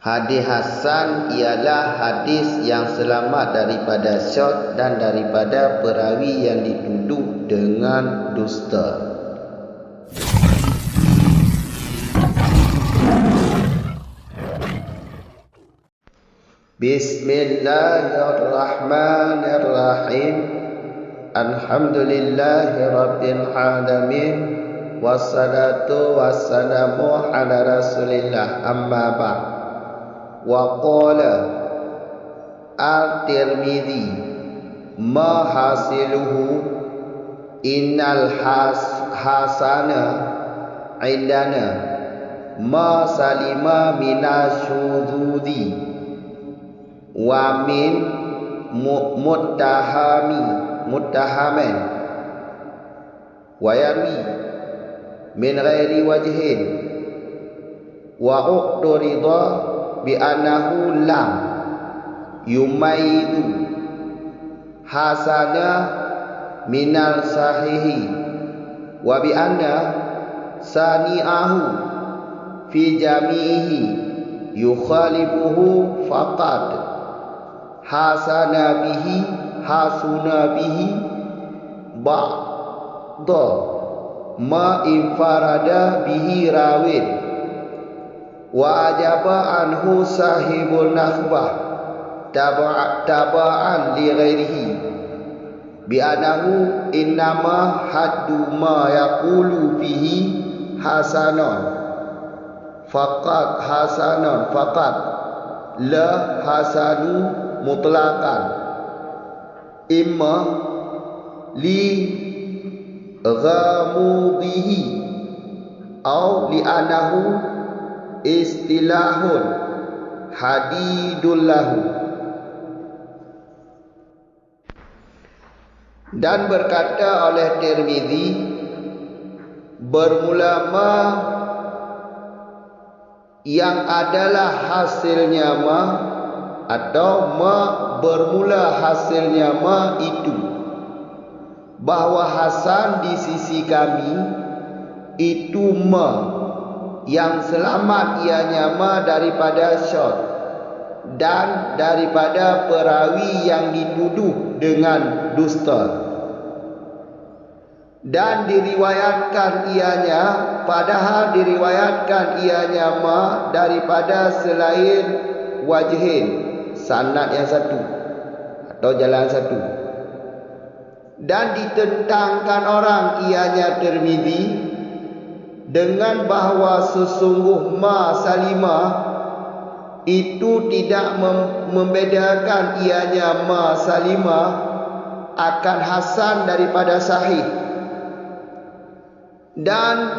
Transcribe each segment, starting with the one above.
Hadis hasan ialah hadis yang selamat daripada syadz dan daripada perawi yang dituduh dengan dusta. Bismillahirrahmanirrahim. Alhamdulillahi rabbil alamin. Wassalatu wassalamu ala rasulillah, amma ba'd. Wa qala At-Tirmidzi ma hasiluhu innal hasana indana ma salima minasyududi wa min muttahamin wa yarwi min ghairi wajhin wa uqturida bi annahu lam yumayyidu hasana minal sahihi wa bi anna sani'ahu fi jami'ihi yukhalibuhu faqad hasana bihi ba'da ma infarada bihi rawin wa ajaba anhu sahibul nakhbah taba'an li ghairihi bi annahu innama haddu ma yaqulu fihi hasanon faqat la hasanu mutlaqan imma li ghamudihi au li annahu istilahun hadidullahu. Dan berkata oleh Tirmidzi, bermula ma yang adalah hasilnya ma atau ma bermula hasilnya ma itu bahwa hasan di sisi kami itu ma yang selamat ianya ma daripada syadz dan daripada perawi yang dituduh dengan dusta, dan diriwayatkan ianya padahal diriwayatkan ianya ma daripada selain wajhin, sanad yang satu atau jalan satu, dan ditentangkan orang ianya Tirmidzi dengan bahawa sesungguh ma salimah itu tidak membedakan ianya ma salimah akan hasan daripada sahih, dan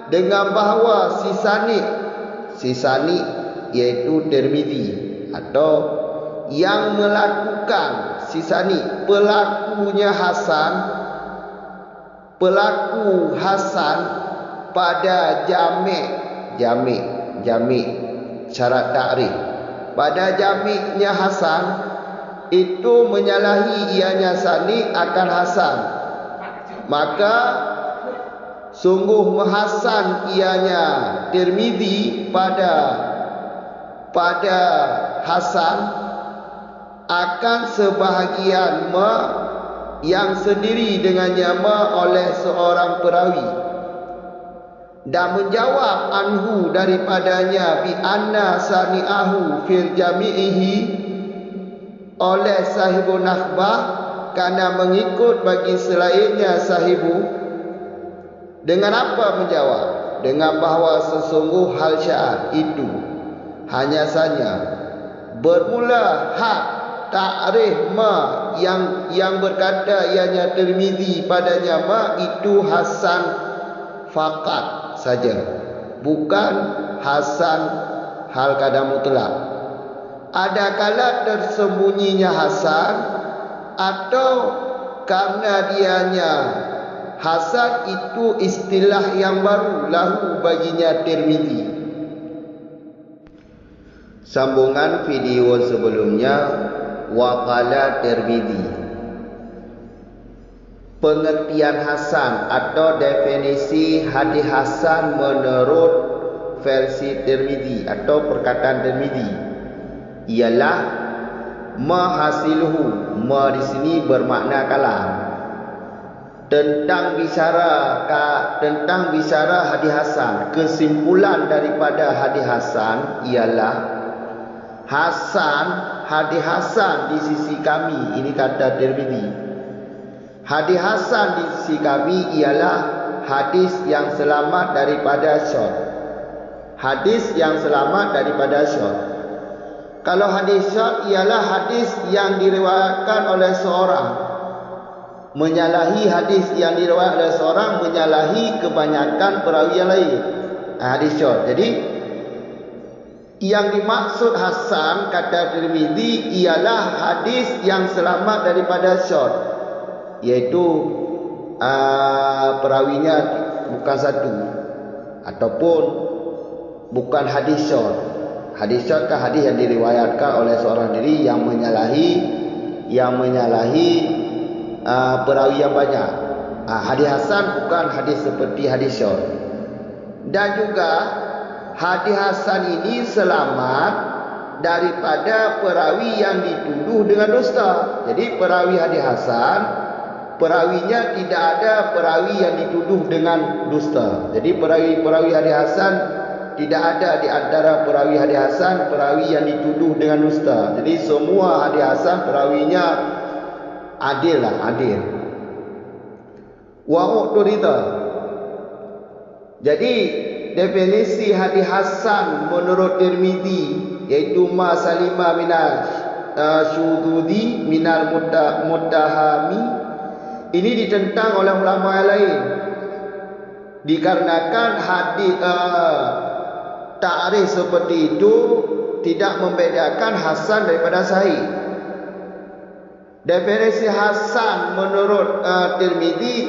dengan bahawa si sanid iaitu Tirmidzi atau yang melakukan si sanid pelaku hasan pada jami' syarat ta'rif pada jami'nya hasan itu menyalahi ianya sanid akan hasan, maka sungguh menghasan ianya Tirmidzi pada hasan akan sebahagian ma yang sendiri dengannya ma oleh seorang perawi, dan menjawab anhu daripadanya bi anna sani'ahu fil jami'ihi oleh sahibun nakhbah karena mengikut bagi selainnya sahibu. Dengan apa menjawab? Dengan bahawa sesungguh hal syaar itu hanya saja bermula hak ta'rif ma yang berkata ianya Tirmidzi padanya ma itu hasan faqat saja, bukan hasan hal kadar mutlak. Ada kala tersembunyinya hasan atau karena dianya hasan itu istilah yang baru lahu baginya Tirmidzi. Sambungan video sebelumnya, waqala Tirmidzi. Pengertian hasan atau definisi hadis hasan menurut versi Tirmizi atau perkataan Tirmizi ialah mahasiluhu. Ma di sini bermakna kalam. Tentang bicara hadis hasan, kesimpulan daripada hadis hasan ialah hadis hasan di sisi kami, ini kata Tirmizi. Hadis hasan di sisi kami ialah hadis yang selamat daripada syad. Hadis yang selamat daripada syad. Kalau hadis syad ialah hadis yang diriwayatkan oleh seorang, menyalahi hadis yang diriwayatkan oleh seorang, menyalahi kebanyakan perawi yang lain. Hadis syad. Jadi yang dimaksud hasan kata Tirmizi ialah hadis yang selamat daripada syad, iaitu perawinya bukan satu ataupun bukan hadis syad. Hadis syad kan hadis yang diriwayatkan oleh seorang diri yang menyalahi perawi yang banyak. Hadis hasan bukan hadis seperti hadis syad. Dan juga hadis hasan ini selamat daripada perawi yang dituduh dengan dusta. Jadi perawi hadis hasan, perawinya tidak ada perawi yang dituduh dengan dusta. Jadi perawi hadis hasan tidak ada di antara perawi hadis hasan perawi yang dituduh dengan dusta. Jadi semua hadis hasan perawinya adil. Wa uqturida. Jadi definisi hadis hasan menurut Tirmizi iaitu ma salima minal syududi minal muttahami. Ini ditentang oleh ulama yang lain dikarenakan hadis ta'rif seperti itu tidak membedakan hasan daripada sahih. Definisi hasan menurut Tirmizi,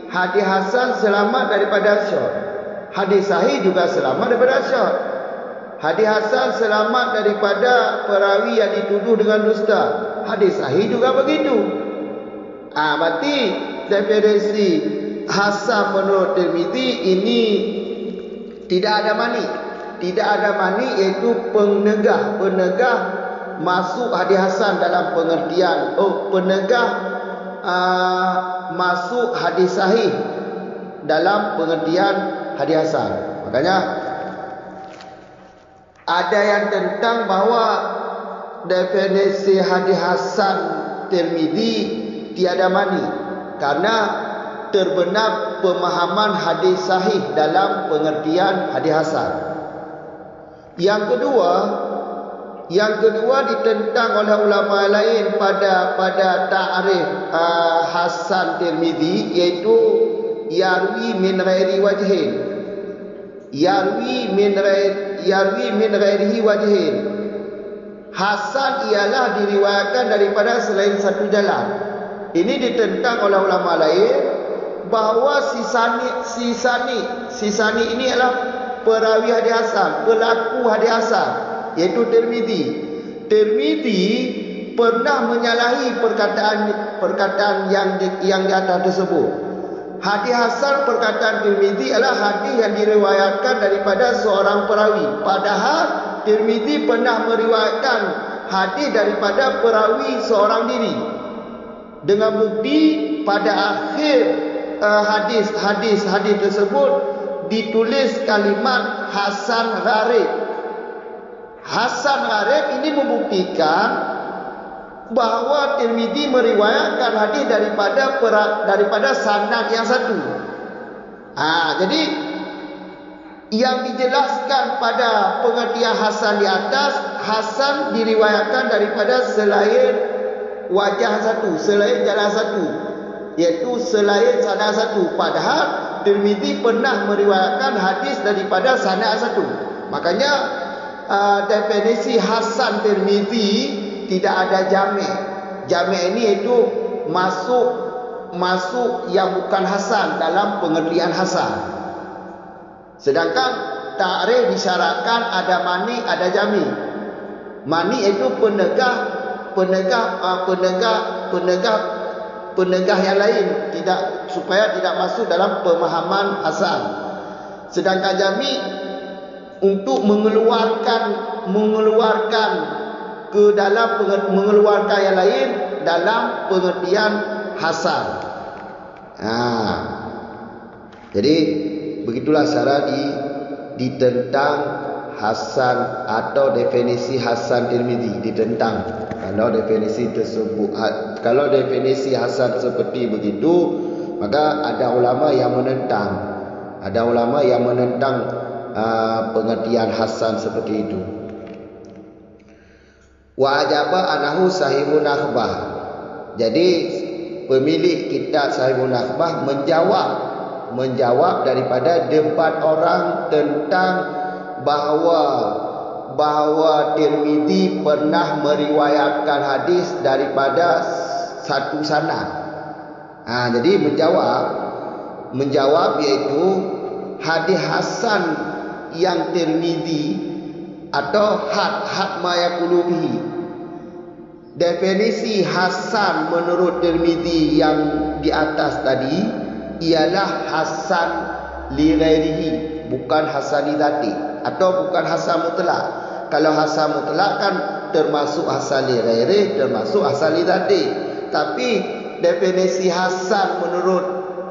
hadis hasan selamat daripada syad. Hadis sahih juga selamat daripada syad. Hadis hasan selamat daripada perawi yang dituduh dengan dusta. Hadis sahih juga begitu. Berarti definisi hasan menurut Tirmizi ini tidak ada mani. Tidak ada mani iaitu penegah masuk hadis hasan dalam pengertian penegah masuk hadis sahih dalam pengertian hadis hasan. Makanya ada yang tentang bahawa definisi hadis hasan Tirmizi tiada mani karena terbenak pemahaman hadis sahih dalam pengertian hadis hasan. Yang kedua ditentang oleh ulama lain pada ta'rif hasan Tirmizi iaitu yarwi min ghairi wajhin. Yarwi min ghairihi wajhin. Hasan ialah diriwayatkan daripada selain satu jalan. Ini ditentang oleh ulama lain bahawa sisani ini adalah perawi hadis hasan, pelaku hadis hasan iaitu Tirmizi. Tirmizi pernah menyalahi perkataan yang di atas tersebut. Hadis hasan perkataan Tirmizi adalah hadis yang diriwayatkan daripada seorang perawi. Padahal Tirmizi pernah meriwayatkan hadis daripada perawi seorang diri. Dengan bukti pada akhir hadis tersebut ditulis kalimat hasan gharib. Hasan gharib ini membuktikan bahawa Tirmizi meriwayatkan hadis daripada sanad yang satu. Jadi yang dijelaskan pada pengertian hasan di atas, hasan diriwayatkan daripada selain wajah satu, selain jalan satu, iaitu selain sanad satu. Padahal Tirmizi pernah meriwayatkan hadis daripada sanad satu. Makanya definisi hasan Tirmizi tidak ada jami'. Jami' ini iaitu masuk yang bukan hasan dalam pengertian hasan. Sedangkan ta'rif disyaratkan ada mani, ada jami'. Mani itu penegah yang lain supaya tidak masuk dalam pemahaman hasan. Sedangkan jami' untuk mengeluarkan ke dalam mengeluarkan yang lain dalam pengertian hasan. Jadi begitulah cara ditentang hasan atau definisi hasan Tirmizi ditentang. Kalau definisi tersebut, kalau definisi hasan seperti begitu, maka ada ulama yang menentang. Ada ulama yang menentang pengertian hasan seperti itu. Wa ajaba anahu sahibun akhbah. Jadi pemilik kitab Sahihun Akhbah menjawab daripada debat orang tentang bahawa Tirmizi pernah meriwayatkan hadis daripada satu sanad. Jadi menjawab iaitu hadis hasan yang Tirmizi atau had ma yaqulu bihi. Definisi hasan menurut Tirmizi yang di atas tadi ialah hasan li ghairihi, bukan hasan li dzati atau bukan hasan mutlak. Kalau hasan mutlak kan termasuk hasan li ghairi, termasuk hasan li dzati. Tapi definisi hasan menurut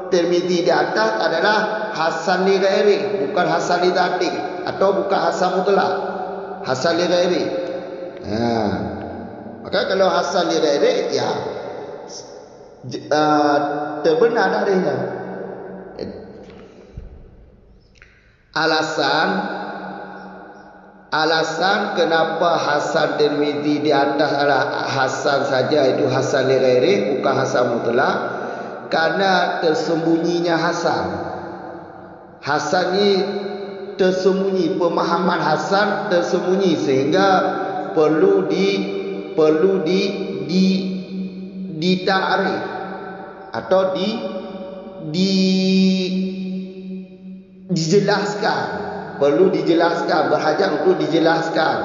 Tirmizi di atas adalah hasan li ghairi, bukan hasan li dzati atau bukan hasan mutlak, hasan li ghairi. Maka kalau hasan li ghairi ya terbenar darinya. Alasan kenapa hasan Tirmizi di atas adalah hasan saja, itu hasan li ghairi, bukan hasan mutlak, karena tersembunyinya hasan. Hasan ni tersembunyi, pemahaman hasan tersembunyi sehingga perlu ditakrif atau dijelaskan, perlu dijelaskan, berhajat untuk dijelaskan.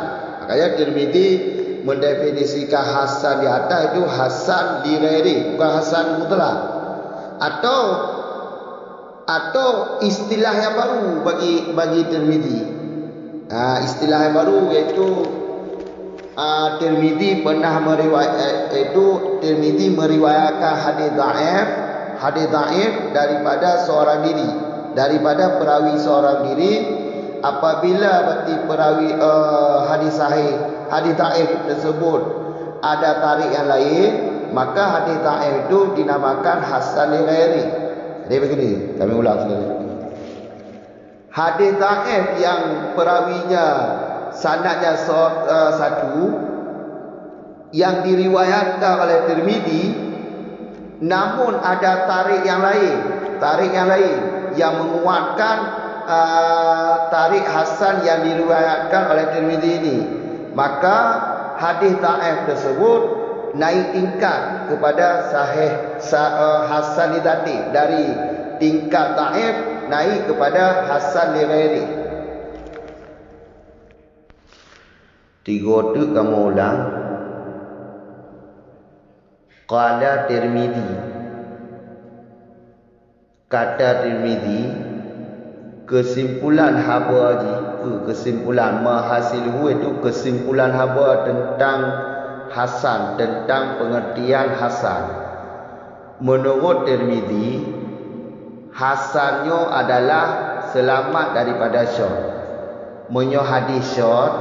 Makanya Tirmizi mendefinisikan hasan di atas itu hasan li ghairi, bukan hasan mutlak. Atau istilah yang baru bagi Tirmizi. Istilah yang baru iaitu Tirmizi Tirmizi meriwayatkan hadis dhaif daripada seorang diri, daripada perawi seorang diri. Apabila berarti perawi hadis sahih, hadis dhaif tersebut ada tarik yang lain, maka hadis dhaif itu dinamakan hasan li ghairi. Jadi begini, kami ulang sekali. Hadis dhaif yang perawinya sanadnya satu, yang diriwayatkan oleh Tirmizi, namun ada tarik yang lain yang menguatkan tarik hasan yang diriwayatkan oleh Tirmizi ini, maka hadis dhaif tersebut naik tingkat kepada sahih hasan li dzati, dari tingkat dhaif naik kepada hasan li ghairi. Tiga tu kamu ulang. Qala Tirmizi, kata Tirmizi, kesimpulan haba kesimpulan mahasiluhu itu kesimpulan haba tentang hasan, tentang pengertian hasan. Menurut Tirmizi, hasannya adalah selamat daripada syad. Menyo hadis syad,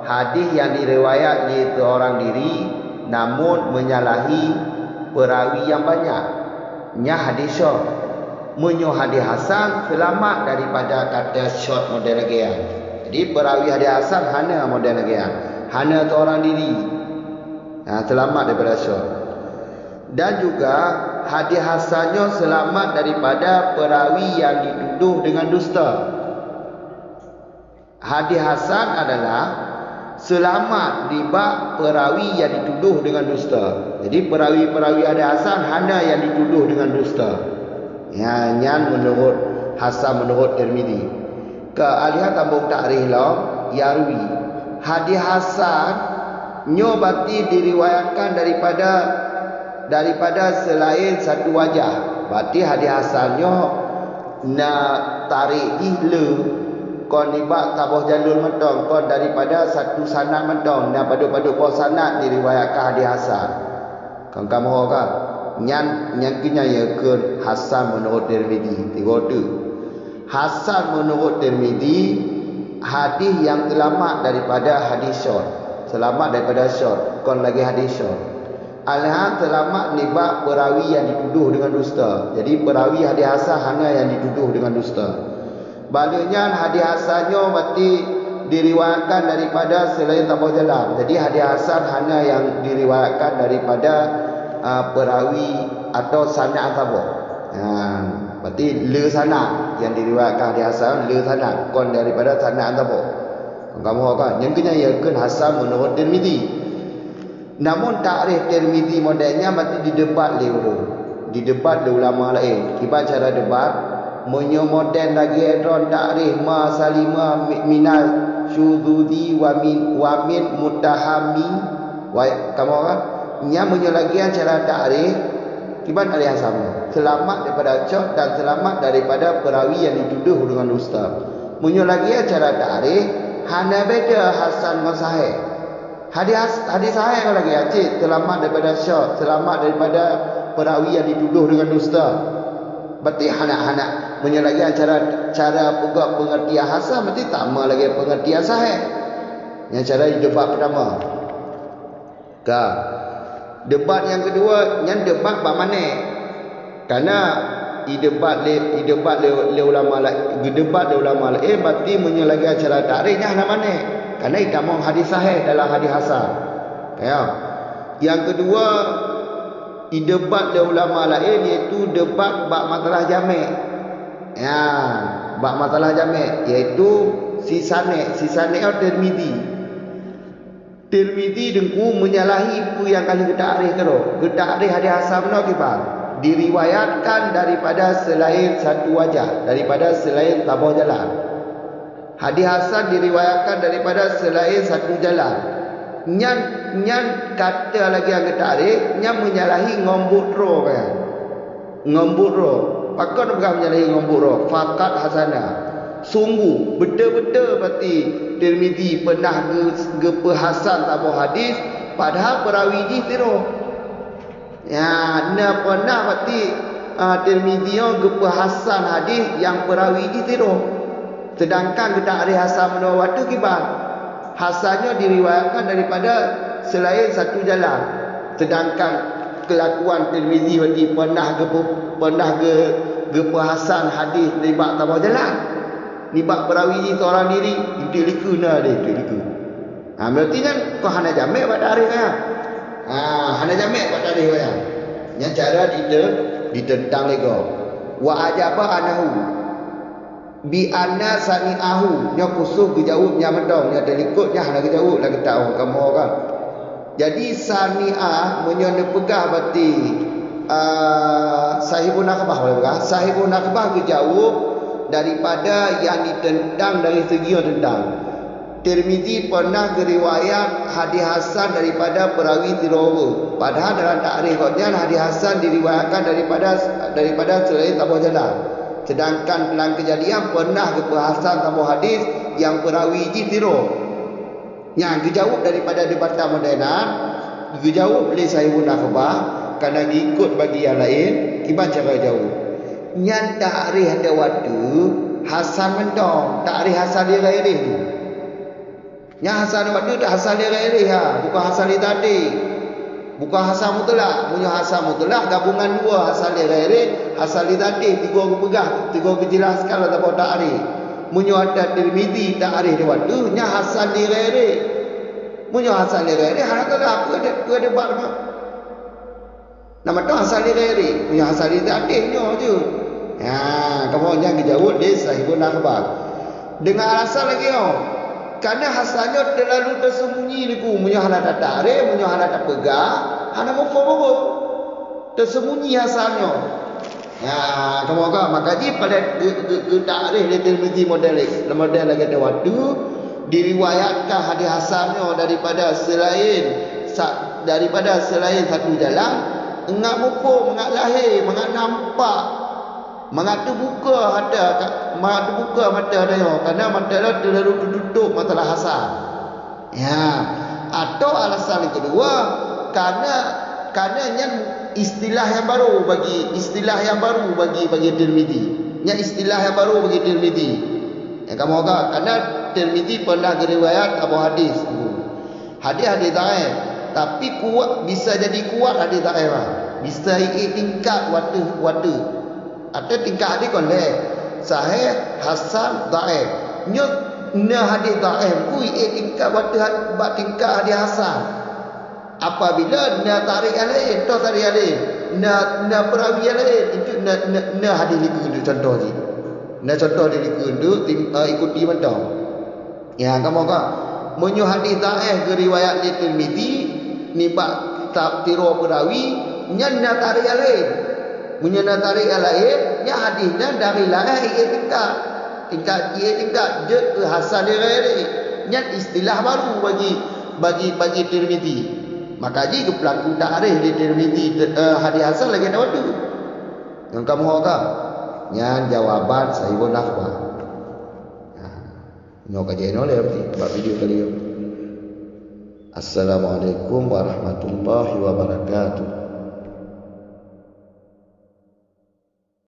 hadis yang diriwayat di seorang diri namun menyalahi perawi yang banyak, nya hadis syad. Menyo hadis hasan selamat daripada kata syad model lagian. Jadi perawi hadis hasan hana model lagian, hana seorang diri, selamat daripada syad. Dan juga hadis hasannya selamat daripada perawi yang dituduh dengan dusta. Hadis hasan adalah selamat di bab perawi yang dituduh dengan dusta. Jadi perawi-perawi hadis hasan hana yang dituduh dengan dusta. Yang menurut hasan menurut Tirmizi. Kealihan tambung takrih lah yarwi. Hadis hasan nyobati diriwayatkan daripada selain satu wajah. Berarti hadis hasannya na tarik ihlu kon nibak tabuh jalur mentong, kon daripada satu sanad mentong, dan padu-padu po sanad diriwayatkan hadis hasan. Kon kamu kan yang kena ya ke hasan menurut Tirmizi. Tiga tu. Hasan menurut Tirmizi, hadis yang selamat daripada hadis syad. Selamat daripada syad. Kon lagi hadis syad. Alhan selamat nibak perawi yang dituduh dengan dusta. Jadi perawi hadis hasan hanya yang dituduh dengan dusta. Baliknya hadis hasannya berarti diriwayatkan daripada selain tabuh jalan. Jadi hadis hasan hanya yang diriwayatkan daripada perawi atau sanad tabuh. Berarti le sanad yang diriwayatkan hadis hasan, le sanad kon daripada sanad tabuh. Kamu kan yang kena yakin hasan menurut Tirmizi. Namun takrif Tirmizi modelnya berarti didebat dulu. Didebat oleh ulama lain. Kibat cara debat munyo model lagi edron takrif ma salima minal syudzudi wa min mutahami wa kamu kan nya munyo lagi cara takrif kibat ada sama. Selamat daripada cok dan selamat daripada perawi yang dituduh dengan dusta. Munyo lagi cara takrif hanya beda hasan dan sahih. Hadis sahih kalau lagi acik selamat daripada syad, selamat daripada perawi yang dituduh dengan dusta. Berarti anak-anak punya lagi cara pegak pengertian hasan berarti sama lagi pengertian sahih. Yang cara debat pertama. Debat yang kedua, yang debat bab mana? Karena debat le ulama lain berarti punya lagi cara takrifnya hana mana? Karena kita mau hadis sahih dalam hadis hasan. Ya. Yang kedua, debat le ulama lain iaitu debat bab masalah jami'. Ya, bab masalah jami' iaitu si sanad Tirmizi. Tirmizi dengku menyalahi pu yang kali kita arif terus. Kita arif hadis hasan benar kita. Diriwayatkan daripada selain satu wajah, daripada selain tabuh jalan. Hadis hasan diriwayatkan daripada selain satu jalan. Nyan kata lagi yang kita arif, nyan menyalahi ngombut roh kan. Ngombut roh. Pakon bukan menyalahi ngombut roh. Fakat hasanah. Sungguh betul-betul berarti Tirmizi pernah gepa hasan tabuh hadis padahal perawi ni tiru. Ya, na pernah berarti Tirmizi gepa hasan hadis yang perawi ni tiru. Sedangkan kita arif hasan menurut waktu kibar. Hasannya diriwayatkan daripada selain satu jalan. Sedangkan kelakuan Tirmizi berarti pernah gepa hasan hadis dari bab tabuh jalan. Ni bab perawi ni seorang diri, itu liku na dia, itu liku. Berarti kan kau hana jamek buat tarikh kan? Hana jamek buat tarikh kan? Yang cara ditentang lego. Wa ajaba anahu bi anna sami'ahu nya kusuh kejauh nya mendong nya delikutnya hana kejauh lagi tahu kamu kan. Jadi sami'ah menyono pegah berarti sahibun nakbah boleh pegah. Sahibun nakbah kejauh daripada yang ditentang dari segi yang tentang. Tirmizi pernah riwayat hadis hasan daripada perawi tirowo. Padahal dalam takrifnya hadis hasan diriwayatkan daripada selain tabuh jalan. Sedangkan dalam kejadian pernah hasan tabuh hadis yang perawi tiro. Yang dijawab daripada debatan modernan, dijawab oleh sahibun nakbah kerana ikut bagi yang lain, kibat cara jauh. Yang takrif ada waktu hasan mentong, takrif hasan dia ghairi tu. Yang hasan waktu tak hasan dia ghairi bukan hasan dia tadi. Bukan hasan mutlak, punya hasan mutlak gabungan dua hasan dia ghairi, hasan dia tadi tiga pegah, tiga dijelaskan atau takrif. Munyo ada Tirmizi takrif dia waktu nya hasan dia ghairi. Munyo hasan dia ghairi hana tak apa debat apa. Nama tu hasan dia ghairi, punya hasan dia tadi nyo je. Kamu jangan jauh dia sahibun nakbah. Dengan alasan lagi kerana hasannya terlalu tersembunyi niku, punya hana tak takrif, punya hana tak pegang, hana mufaham. Tersembunyi hasannya. Kamu kan makanya pada takrif dia Tirmizi model lagi ada waktu diriwayatkan hadis hasannya daripada selain satu jalan, enggak mufaham, enggak lahir, enggak nampak. Mengatu buka mata dia kerana mata dia terlalu tertutup masalah hasad. Ya, atau alasan yang kedua kerana yang istilah yang baru bagi Tirmizi. Yang istilah yang baru bagi Tirmizi. Yang kamu agak kerana Tirmizi pernah riwayat Abu hadis. Hadis dhaif, tapi kuat, bisa jadi kuat hadis dhaif. Bisa tingkat wata. Atau tingkat hadis kon le. Sahih, hasan, dhaif. Nya hadis dhaif ku tingkat wata tingkat hadis hasan. Apabila na tarik yang lain, tarik yang lain, na perawi yang lain, itu na hadis liku untuk contoh ni. Na contoh dia liku untuk ikuti macam. Ya, kamu kan menyu hadis dhaif ke riwayat Tirmizi ni bab tiro perawi, nya na tarik yang lain. Punya na tarik yang lain, nya hadisnya dari lain tingkat je ke hasan dia lain. Nya istilah baru bagi Tirmizi. Maka jika pelaku takrif di Tirmizi hadis hasan lagi ada waktu. Yang kamu hokam, yang jawaban saya pun nafwa. Nyo kajian oleh buat video kali ini. Assalamualaikum warahmatullahi wabarakatuh.